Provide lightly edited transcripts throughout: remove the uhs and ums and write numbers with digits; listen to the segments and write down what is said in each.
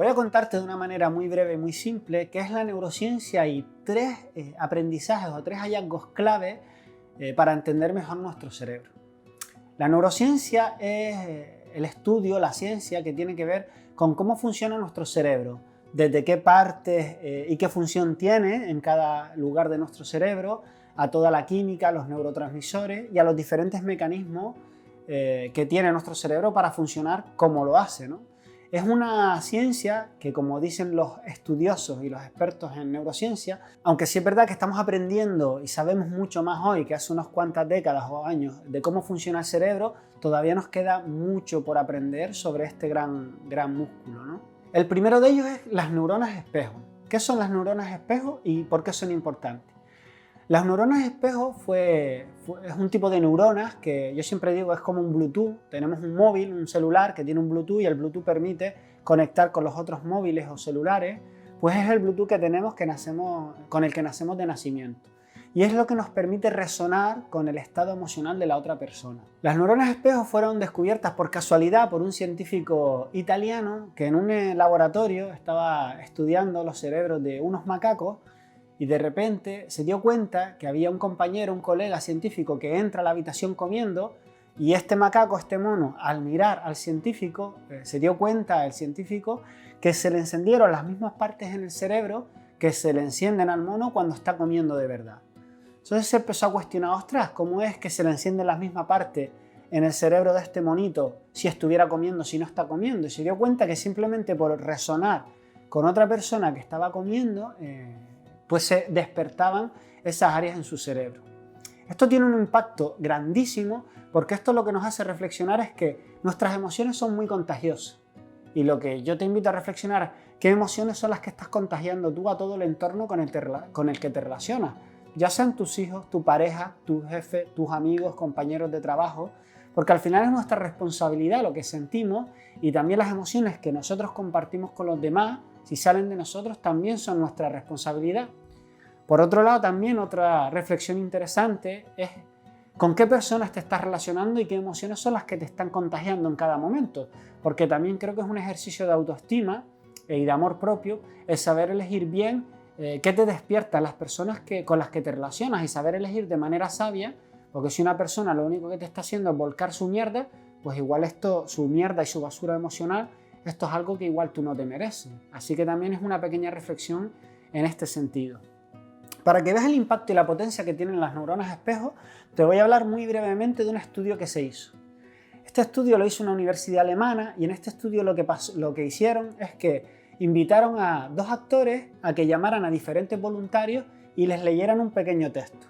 Voy a contarte de una manera muy breve y muy simple qué es la neurociencia y tres aprendizajes o tres hallazgos clave para entender mejor nuestro cerebro. La neurociencia es el estudio, la ciencia que tiene que ver con cómo funciona nuestro cerebro, desde qué partes y qué función tiene en cada lugar de nuestro cerebro, a toda la química, los neurotransmisores y a los diferentes mecanismos que tiene nuestro cerebro para funcionar como lo hace, ¿no? Es una ciencia que, como dicen los estudiosos y los expertos en neurociencia, aunque sí es verdad que estamos aprendiendo y sabemos mucho más hoy que hace unas cuantas décadas o años de cómo funciona el cerebro, todavía nos queda mucho por aprender sobre este gran músculo, ¿no? El primero de ellos es las neuronas espejo. ¿Qué son las neuronas espejo y por qué son importantes? Las neuronas espejo es un tipo de neuronas que yo siempre digo es como un Bluetooth. Tenemos un móvil, un celular que tiene un Bluetooth y el Bluetooth permite conectar con los otros móviles o celulares. Pues es el Bluetooth que tenemos con el que nacemos de nacimiento. Y es lo que nos permite resonar con el estado emocional de la otra persona. Las neuronas espejo fueron descubiertas por casualidad por un científico italiano que en un laboratorio estaba estudiando los cerebros de unos macacos y de repente se dio cuenta que había un compañero, un colega científico que entra a la habitación comiendo y este macaco, este mono, al mirar al científico, se dio cuenta el científico que se le encendieron las mismas partes en el cerebro que se le encienden al mono cuando está comiendo de verdad. Entonces se empezó a cuestionar, ostras, ¿cómo es que se le encienden las mismas partes en el cerebro de este monito si estuviera comiendo, si no está comiendo? Y se dio cuenta que simplemente por resonar con otra persona que estaba comiendo, pues se despertaban esas áreas en su cerebro. Esto tiene un impacto grandísimo porque esto lo que nos hace reflexionar es que nuestras emociones son muy contagiosas. Y lo que yo te invito a reflexionar, ¿qué emociones son las que estás contagiando tú a todo el entorno con el que te relacionas? Ya sean tus hijos, tu pareja, tu jefe, tus amigos, compañeros de trabajo, porque al final es nuestra responsabilidad lo que sentimos y también las emociones que nosotros compartimos con los demás, si salen de nosotros, también son nuestra responsabilidad. Por otro lado, también otra reflexión interesante es con qué personas te estás relacionando y qué emociones son las que te están contagiando en cada momento, porque también creo que es un ejercicio de autoestima y de amor propio el saber elegir bien qué te despiertan las personas con las que te relacionas y saber elegir de manera sabia, porque si una persona lo único que te está haciendo es volcar su mierda, pues igual su mierda y su basura emocional, esto es algo que igual tú no te mereces. Así que también es una pequeña reflexión en este sentido. Para que veas el impacto y la potencia que tienen las neuronas espejo, te voy a hablar muy brevemente de un estudio que se hizo. Este estudio lo hizo una universidad alemana y en este estudio lo que hicieron es que invitaron a dos actores a que llamaran a diferentes voluntarios y les leyeran un pequeño texto.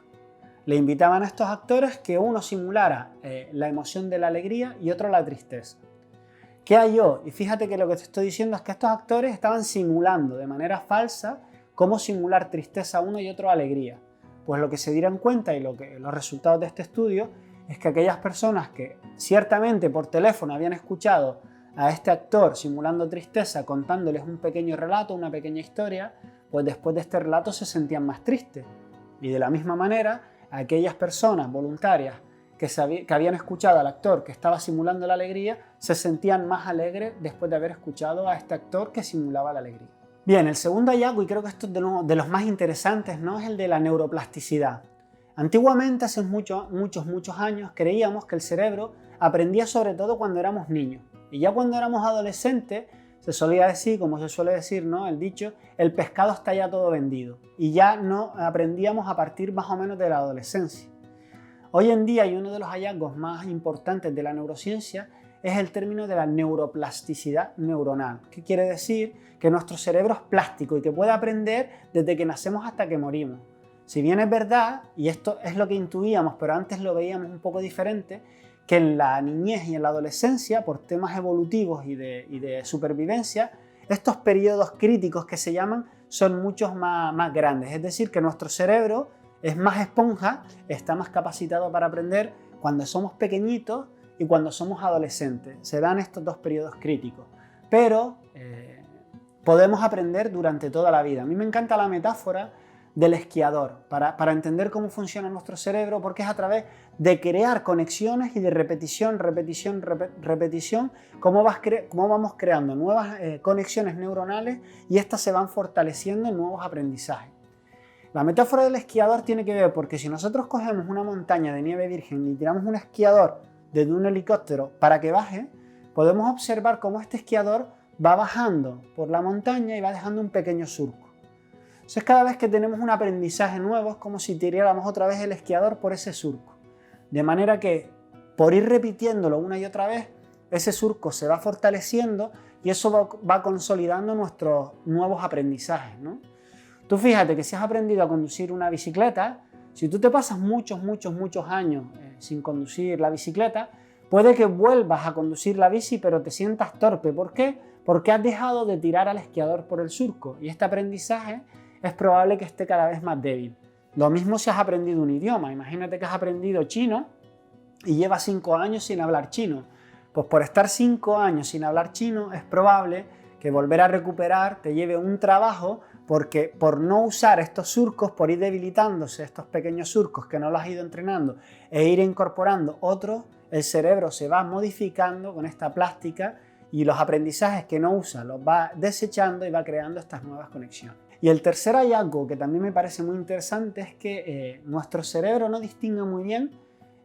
Le invitaban a estos actores que uno simulara la emoción de la alegría y otro la tristeza. ¿Qué halló? Y fíjate que lo que te estoy diciendo es que estos actores estaban simulando de manera falsa cómo simular tristeza uno y otro alegría. Pues lo que se dieron cuenta y los resultados de este estudio es que aquellas personas que ciertamente por teléfono habían escuchado a este actor simulando tristeza contándoles un pequeño relato, una pequeña historia, pues después de este relato se sentían más tristes. Y de la misma manera, aquellas personas voluntarias que habían escuchado al actor que estaba simulando la alegría se sentían más alegres después de haber escuchado a este actor que simulaba la alegría. Bien, el segundo hallazgo, y creo que esto es de los más interesantes, ¿no?, es el de la neuroplasticidad. Antiguamente, hace muchos años, creíamos que el cerebro aprendía sobre todo cuando éramos niños. Y ya cuando éramos adolescentes, se solía decir, como se suele decir, ¿no?, el dicho, el pescado está ya todo vendido. Y ya no aprendíamos a partir más o menos de la adolescencia. Hoy en día, y uno de los hallazgos más importantes de la neurociencia, es el término de la neuroplasticidad neuronal. ¿Qué quiere decir? Que nuestro cerebro es plástico y que puede aprender desde que nacemos hasta que morimos. Si bien es verdad, y esto es lo que intuíamos, pero antes lo veíamos un poco diferente, que en la niñez y en la adolescencia, por temas evolutivos y de supervivencia, estos periodos críticos que se llaman son muchos más grandes. Es decir, que nuestro cerebro es más esponja, está más capacitado para aprender cuando somos pequeñitos y cuando somos adolescentes. Se dan estos dos periodos críticos. Pero podemos aprender durante toda la vida. A mí me encanta la metáfora del esquiador, para entender cómo funciona nuestro cerebro, porque es a través de crear conexiones y de repetición, repetición, cómo vamos creando nuevas conexiones neuronales y estas se van fortaleciendo en nuevos aprendizajes. La metáfora del esquiador tiene que ver porque si nosotros cogemos una montaña de nieve virgen y tiramos un esquiador desde un helicóptero para que baje, podemos observar cómo este esquiador va bajando por la montaña y va dejando un pequeño surco. Entonces cada vez que tenemos un aprendizaje nuevo es como si tiráramos otra vez el esquiador por ese surco. De manera que por ir repitiéndolo una y otra vez, ese surco se va fortaleciendo y eso va consolidando nuestros nuevos aprendizajes, ¿no? Tú fíjate que si has aprendido a conducir una bicicleta, si tú te pasas muchos años sin conducir la bicicleta, puede que vuelvas a conducir la bici pero te sientas torpe. ¿Por qué? Porque has dejado de tirar al esquiador por el surco y este aprendizaje es probable que esté cada vez más débil. Lo mismo si has aprendido un idioma. Imagínate que has aprendido chino y llevas 5 años sin hablar chino. Pues por estar 5 años sin hablar chino es probable que volver a recuperar te lleve un trabajo porque por no usar estos surcos, por ir debilitándose estos pequeños surcos que no los has ido entrenando e ir incorporando otros, el cerebro se va modificando con esta plástica y los aprendizajes que no usa los va desechando y va creando estas nuevas conexiones. Y el tercer hallazgo que también me parece muy interesante es que nuestro cerebro no distingue muy bien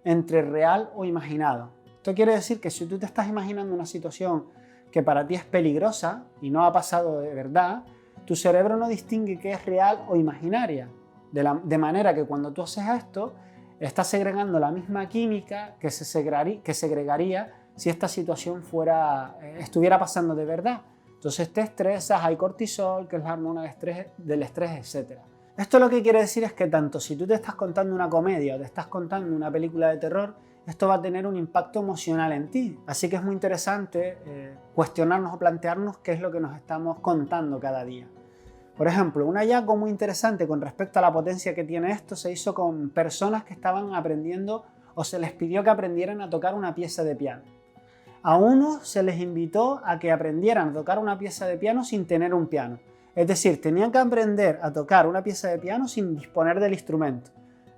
entre real o imaginado. Esto quiere decir que si tú te estás imaginando una situación que para ti es peligrosa y no ha pasado de verdad, tu cerebro no distingue qué es real o imaginaria. De manera que cuando tú haces esto, estás segregando la misma química que segregaría si esta situación estuviera pasando de verdad. Entonces te estresas, hay cortisol, que es la hormona del estrés, etc. Esto lo que quiere decir es que tanto si tú te estás contando una comedia o te estás contando una película de terror, esto va a tener un impacto emocional en ti. Así que es muy interesante cuestionarnos o plantearnos qué es lo que nos estamos contando cada día. Por ejemplo, un hallazgo muy interesante con respecto a la potencia que tiene esto se hizo con personas que estaban aprendiendo o se les pidió que aprendieran a tocar una pieza de piano. A unos se les invitó a que aprendieran a tocar una pieza de piano sin tener un piano. Es decir, tenían que aprender a tocar una pieza de piano sin disponer del instrumento.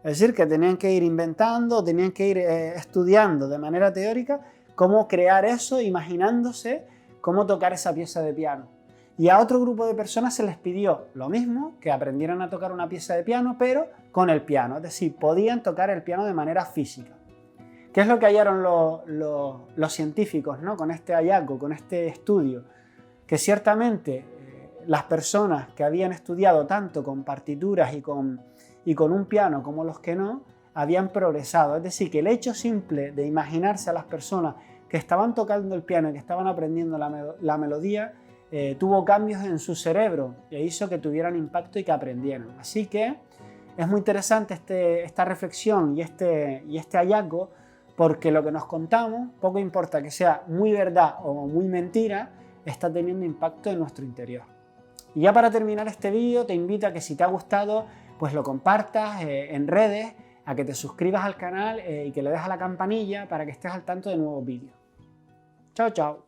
Es decir, que tenían que ir inventando, tenían que ir estudiando de manera teórica cómo crear eso, imaginándose cómo tocar esa pieza de piano. Y a otro grupo de personas se les pidió lo mismo, que aprendieran a tocar una pieza de piano, pero con el piano. Es decir, podían tocar el piano de manera física. ¿Qué es lo que hallaron los científicos, ¿no? Con este hallazgo, con este estudio? Que ciertamente las personas que habían estudiado tanto con partituras y con un piano como los que no, habían progresado. Es decir, que el hecho simple de imaginarse a las personas que estaban tocando el piano y que estaban aprendiendo la melodía, tuvo cambios en su cerebro e hizo que tuvieran impacto y que aprendieran. Así que es muy interesante esta reflexión y este hallazgo, porque lo que nos contamos, poco importa que sea muy verdad o muy mentira, está teniendo impacto en nuestro interior. Y ya para terminar este vídeo, te invito a que si te ha gustado, pues lo compartas en redes, a que te suscribas al canal y que le des a la campanilla para que estés al tanto de nuevos vídeos. Chao, chao.